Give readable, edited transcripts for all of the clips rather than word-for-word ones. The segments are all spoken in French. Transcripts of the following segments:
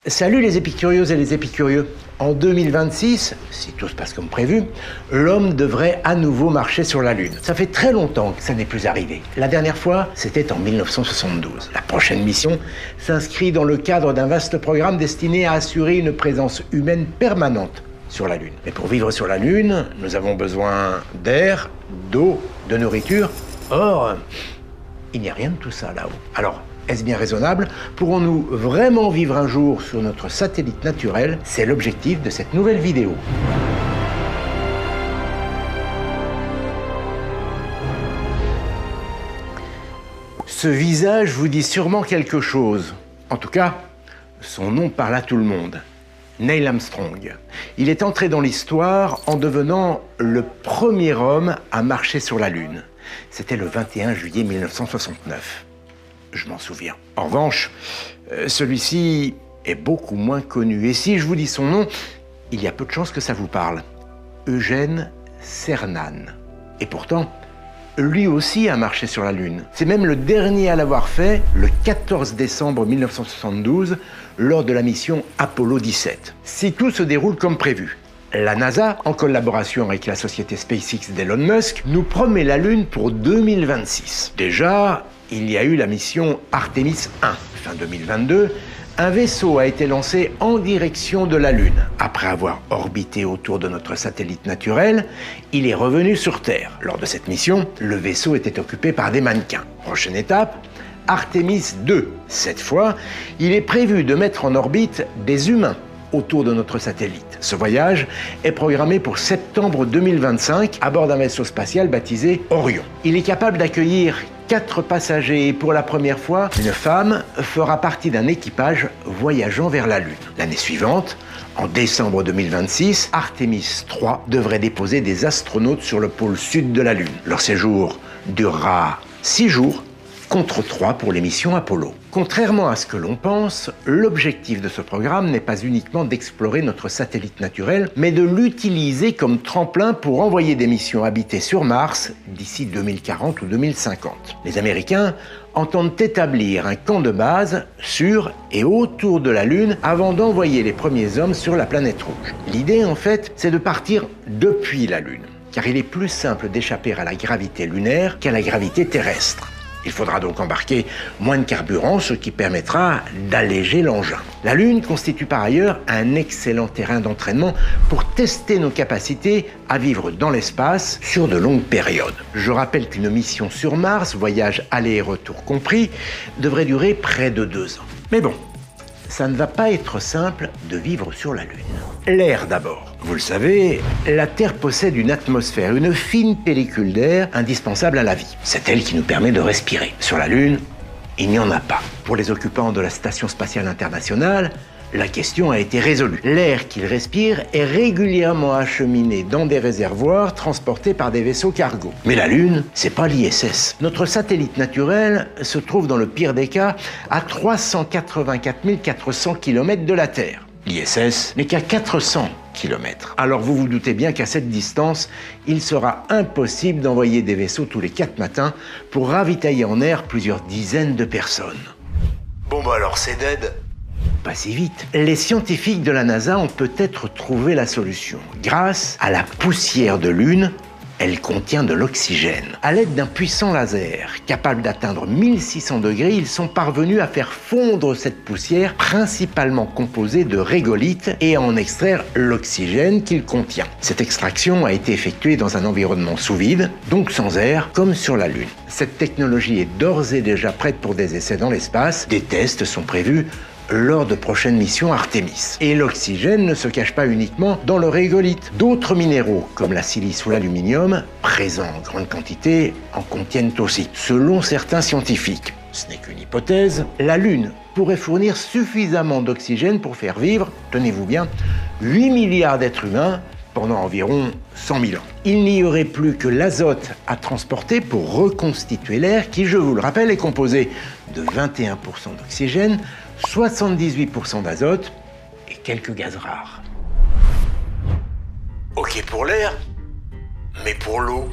Salut les épicurieuses et les épicurieux. En 2026, si tout se passe comme prévu, l'homme devrait à nouveau marcher sur la Lune. Ça fait très longtemps que ça n'est plus arrivé. La dernière fois, c'était en 1972. La prochaine mission s'inscrit dans le cadre d'un vaste programme destiné à assurer une présence humaine permanente sur la Lune. Mais pour vivre sur la Lune, nous avons besoin d'air, d'eau, de nourriture. Or, il n'y a rien de tout ça là-haut. Alors, est-ce bien raisonnable? Pourrons-nous vraiment vivre un jour sur notre satellite naturel? C'est l'objectif de cette nouvelle vidéo. Ce visage vous dit sûrement quelque chose. En tout cas, son nom parle à tout le monde. Neil Armstrong. Il est entré dans l'histoire en devenant le premier homme à marcher sur la Lune. C'était le 21 juillet 1969. Je m'en souviens. En revanche, celui-ci est beaucoup moins connu. Et si je vous dis son nom, il y a peu de chances que ça vous parle. Eugène Cernan. Et pourtant, lui aussi a marché sur la Lune. C'est même le dernier à l'avoir fait, le 14 décembre 1972, lors de la mission Apollo 17. Si tout se déroule comme prévu, la NASA, en collaboration avec la société SpaceX d'Elon Musk, nous promet la Lune pour 2026. Déjà, il y a eu la mission Artemis 1. Fin 2022, un vaisseau a été lancé en direction de la Lune. Après avoir orbité autour de notre satellite naturel, il est revenu sur Terre. Lors de cette mission, le vaisseau était occupé par des mannequins. Prochaine étape, Artemis 2. Cette fois, il est prévu de mettre en orbite des humains autour de notre satellite. Ce voyage est programmé pour septembre 2025 à bord d'un vaisseau spatial baptisé Orion. Il est capable d'accueillir 4 passagers et pour la première fois, une femme fera partie d'un équipage voyageant vers la Lune. L'année suivante, en décembre 2026, Artemis 3 devrait déposer des astronautes sur le pôle sud de la Lune. Leur séjour durera 6 jours, contre 3 pour les missions Apollo. Contrairement à ce que l'on pense, l'objectif de ce programme n'est pas uniquement d'explorer notre satellite naturel, mais de l'utiliser comme tremplin pour envoyer des missions habitées sur Mars d'ici 2040 ou 2050. Les Américains entendent établir un camp de base sur et autour de la Lune avant d'envoyer les premiers hommes sur la planète rouge. L'idée, en fait, c'est de partir depuis la Lune, car il est plus simple d'échapper à la gravité lunaire qu'à la gravité terrestre. Il faudra donc embarquer moins de carburant, ce qui permettra d'alléger l'engin. La Lune constitue par ailleurs un excellent terrain d'entraînement pour tester nos capacités à vivre dans l'espace sur de longues périodes. Je rappelle qu'une mission sur Mars, voyage aller et retour compris, devrait durer près de 2 ans. Mais bon, ça ne va pas être simple de vivre sur la Lune. L'air d'abord. Vous le savez, la Terre possède une atmosphère, une fine pellicule d'air indispensable à la vie. C'est elle qui nous permet de respirer. Sur la Lune, il n'y en a pas. Pour les occupants de la Station spatiale internationale, la question a été résolue. L'air qu'ils respirent est régulièrement acheminé dans des réservoirs transportés par des vaisseaux cargo. Mais la Lune, c'est pas l'ISS. Notre satellite naturel se trouve dans le pire des cas à 384 400 km de la Terre. L'ISS n'est qu'à 400 km. Alors vous vous doutez bien qu'à cette distance, il sera impossible d'envoyer des vaisseaux tous les 4 matins pour ravitailler en air plusieurs dizaines de personnes. Bon bah alors c'est dead. Pas si vite. Les scientifiques de la NASA ont peut-être trouvé la solution. Grâce à la poussière de Lune, elle contient de l'oxygène. À l'aide d'un puissant laser capable d'atteindre 1600 degrés, ils sont parvenus à faire fondre cette poussière, principalement composée de régolithes, et à en extraire l'oxygène qu'il contient. Cette extraction a été effectuée dans un environnement sous vide, donc sans air, comme sur la Lune. Cette technologie est d'ores et déjà prête pour des essais dans l'espace. Des tests sont prévus lors de prochaines missions Artemis. Et l'oxygène ne se cache pas uniquement dans le régolithe. D'autres minéraux, comme la silice ou l'aluminium, présents en grande quantité, en contiennent aussi. Selon certains scientifiques, ce n'est qu'une hypothèse, la Lune pourrait fournir suffisamment d'oxygène pour faire vivre, tenez-vous bien, 8 milliards d'êtres humains pendant environ 100 000 ans. Il n'y aurait plus que l'azote à transporter pour reconstituer l'air qui, je vous le rappelle, est composé de 21% d'oxygène, 78% d'azote et quelques gaz rares. Ok pour l'air, mais pour l'eau,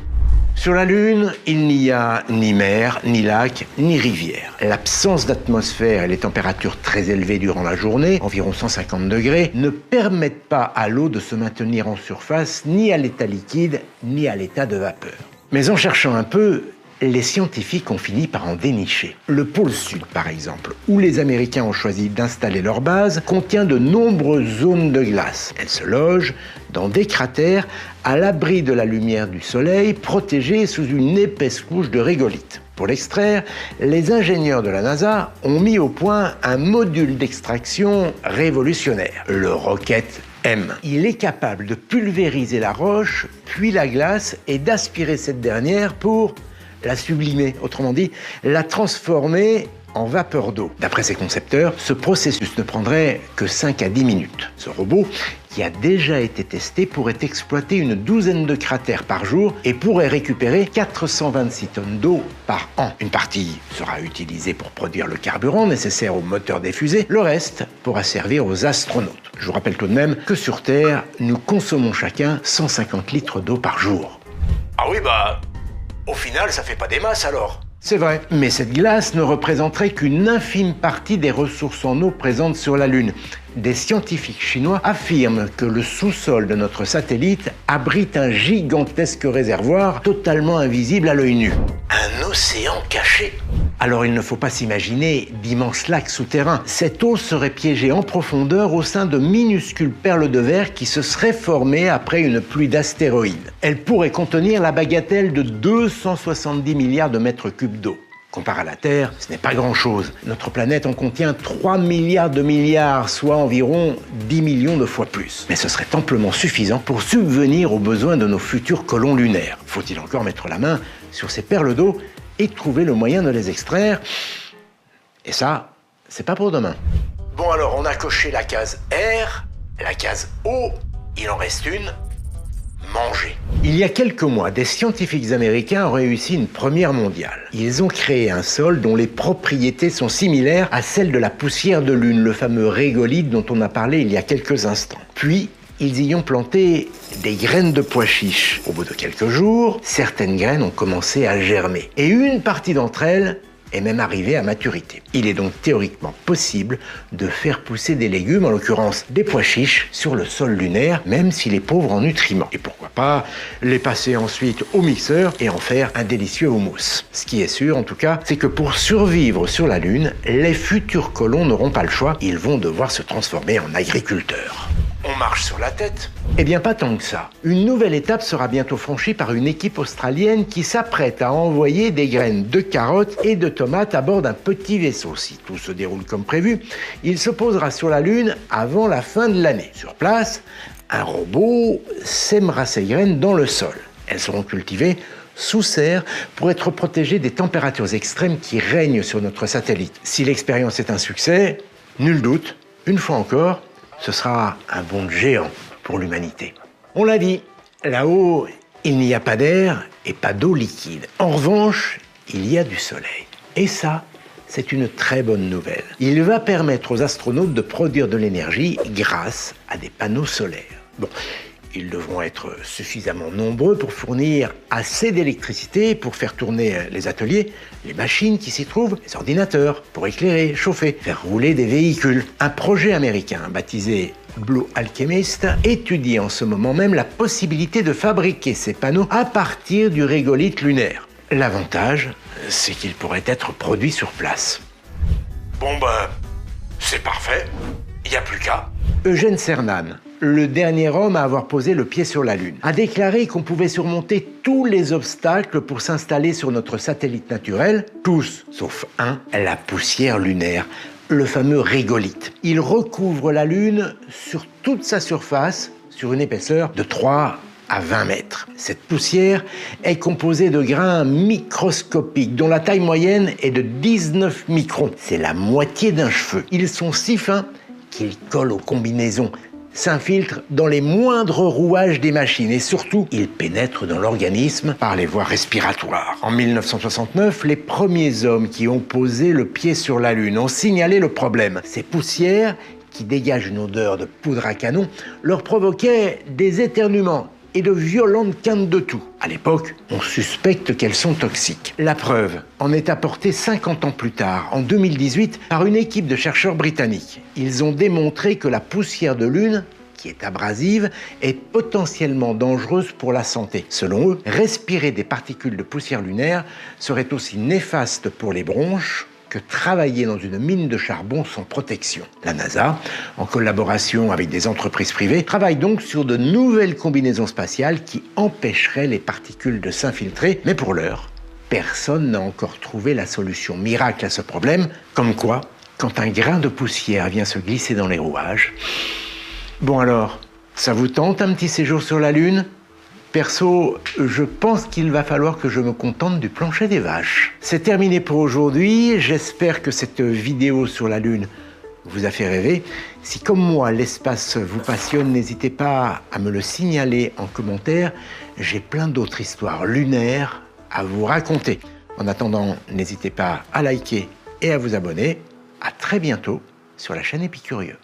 Sur la Lune, il n'y a ni mer, ni lac, ni rivière. L'absence d'atmosphère et les températures très élevées durant la journée, environ 150 degrés, ne permettent pas à l'eau de se maintenir en surface, ni à l'état liquide, ni à l'état de vapeur. Mais en cherchant un peu, les scientifiques ont fini par en dénicher. Le pôle Sud, par exemple, où les Américains ont choisi d'installer leur base, contient de nombreuses zones de glace. Elles se logent dans des cratères à l'abri de la lumière du soleil, protégées sous une épaisse couche de régolithe. Pour l'extraire, les ingénieurs de la NASA ont mis au point un module d'extraction révolutionnaire, le Rocket M. Il est capable de pulvériser la roche, puis la glace, et d'aspirer cette dernière pour la sublimer, autrement dit, la transformer en vapeur d'eau. D'après ses concepteurs, ce processus ne prendrait que 5 à 10 minutes. Ce robot, qui a déjà été testé, pourrait exploiter une douzaine de cratères par jour et pourrait récupérer 426 tonnes d'eau par an. Une partie sera utilisée pour produire le carburant nécessaire au moteur des fusées, le reste pourra servir aux astronautes. Je vous rappelle tout de même que sur Terre, nous consommons chacun 150 litres d'eau par jour. Ah oui, au final, ça fait pas des masses alors. C'est vrai, mais cette glace ne représenterait qu'une infime partie des ressources en eau présentes sur la Lune. Des scientifiques chinois affirment que le sous-sol de notre satellite abrite un gigantesque réservoir totalement invisible à l'œil nu. Un océan caché. Alors il ne faut pas s'imaginer d'immenses lacs souterrains. Cette eau serait piégée en profondeur au sein de minuscules perles de verre qui se seraient formées après une pluie d'astéroïdes. Elle pourrait contenir la bagatelle de 270 milliards de mètres cubes d'eau. Comparé à la Terre, ce n'est pas grand-chose. Notre planète en contient 3 milliards de milliards, soit environ 10 millions de fois plus. Mais ce serait amplement suffisant pour subvenir aux besoins de nos futurs colons lunaires. Faut-il encore mettre la main sur ces perles d'eau et trouver le moyen de les extraire? Et ça, c'est pas pour demain. Bon alors, on a coché la case R, la case O, il en reste une, manger. Il y a quelques mois, des scientifiques américains ont réussi une première mondiale. Ils ont créé un sol dont les propriétés sont similaires à celles de la poussière de lune, le fameux régolithe dont on a parlé il y a quelques instants. Puis, ils y ont planté des graines de pois chiches. Au bout de quelques jours, certaines graines ont commencé à germer. Et une partie d'entre elles est même arrivée à maturité. Il est donc théoriquement possible de faire pousser des légumes, en l'occurrence des pois chiches, sur le sol lunaire, même s'il est pauvre en nutriments. Et pourquoi pas les passer ensuite au mixeur et en faire un délicieux houmous. Ce qui est sûr, en tout cas, c'est que pour survivre sur la Lune, les futurs colons n'auront pas le choix. Ils vont devoir se transformer en agriculteurs. On marche sur la tête? Eh bien, pas tant que ça. Une nouvelle étape sera bientôt franchie par une équipe australienne qui s'apprête à envoyer des graines de carottes et de tomates à bord d'un petit vaisseau. Si tout se déroule comme prévu, il se posera sur la Lune avant la fin de l'année. Sur place, un robot sèmera ces graines dans le sol. Elles seront cultivées sous serre pour être protégées des températures extrêmes qui règnent sur notre satellite. Si l'expérience est un succès, nul doute, une fois encore, ce sera un bond géant pour l'humanité. On l'a dit, là-haut, il n'y a pas d'air et pas d'eau liquide. En revanche, il y a du soleil. Et ça, c'est une très bonne nouvelle. Il va permettre aux astronautes de produire de l'énergie grâce à des panneaux solaires. Bon, ils devront être suffisamment nombreux pour fournir assez d'électricité pour faire tourner les ateliers, les machines qui s'y trouvent, les ordinateurs pour éclairer, chauffer, faire rouler des véhicules. Un projet américain baptisé Blue Alchemist étudie en ce moment même la possibilité de fabriquer ces panneaux à partir du régolithe lunaire. L'avantage, c'est qu'ils pourraient être produits sur place. Bon c'est parfait, il n'y a plus qu'à. Eugène Cernan, le dernier homme à avoir posé le pied sur la Lune, a déclaré qu'on pouvait surmonter tous les obstacles pour s'installer sur notre satellite naturel, tous sauf un, la poussière lunaire, le fameux régolithe. Il recouvre la Lune sur toute sa surface, sur une épaisseur de 3 à 20 mètres. Cette poussière est composée de grains microscopiques dont la taille moyenne est de 19 microns. C'est la moitié d'un cheveu. Ils sont si fins qu'ils collent aux combinaisons, s'infiltrent dans les moindres rouages des machines et surtout, ils pénètrent dans l'organisme par les voies respiratoires. En 1969, les premiers hommes qui ont posé le pied sur la Lune ont signalé le problème. Ces poussières, qui dégagent une odeur de poudre à canon, leur provoquaient des éternuements et de violentes quintes de toux. À l'époque, on suspecte qu'elles sont toxiques. La preuve en est apportée 50 ans plus tard, en 2018, par une équipe de chercheurs britanniques. Ils ont démontré que la poussière de Lune, qui est abrasive, est potentiellement dangereuse pour la santé. Selon eux, respirer des particules de poussière lunaire serait aussi néfaste pour les bronches que travailler dans une mine de charbon sans protection. La NASA, en collaboration avec des entreprises privées, travaille donc sur de nouvelles combinaisons spatiales qui empêcheraient les particules de s'infiltrer, mais pour l'heure, personne n'a encore trouvé la solution miracle à ce problème, comme quoi, quand un grain de poussière vient se glisser dans les rouages... Bon alors, ça vous tente un petit séjour sur la Lune ? Perso, je pense qu'il va falloir que je me contente du plancher des vaches. C'est terminé pour aujourd'hui. J'espère que cette vidéo sur la Lune vous a fait rêver. Si comme moi, l'espace vous passionne, n'hésitez pas à me le signaler en commentaire. J'ai plein d'autres histoires lunaires à vous raconter. En attendant, n'hésitez pas à liker et à vous abonner. À très bientôt sur la chaîne Épicurieux.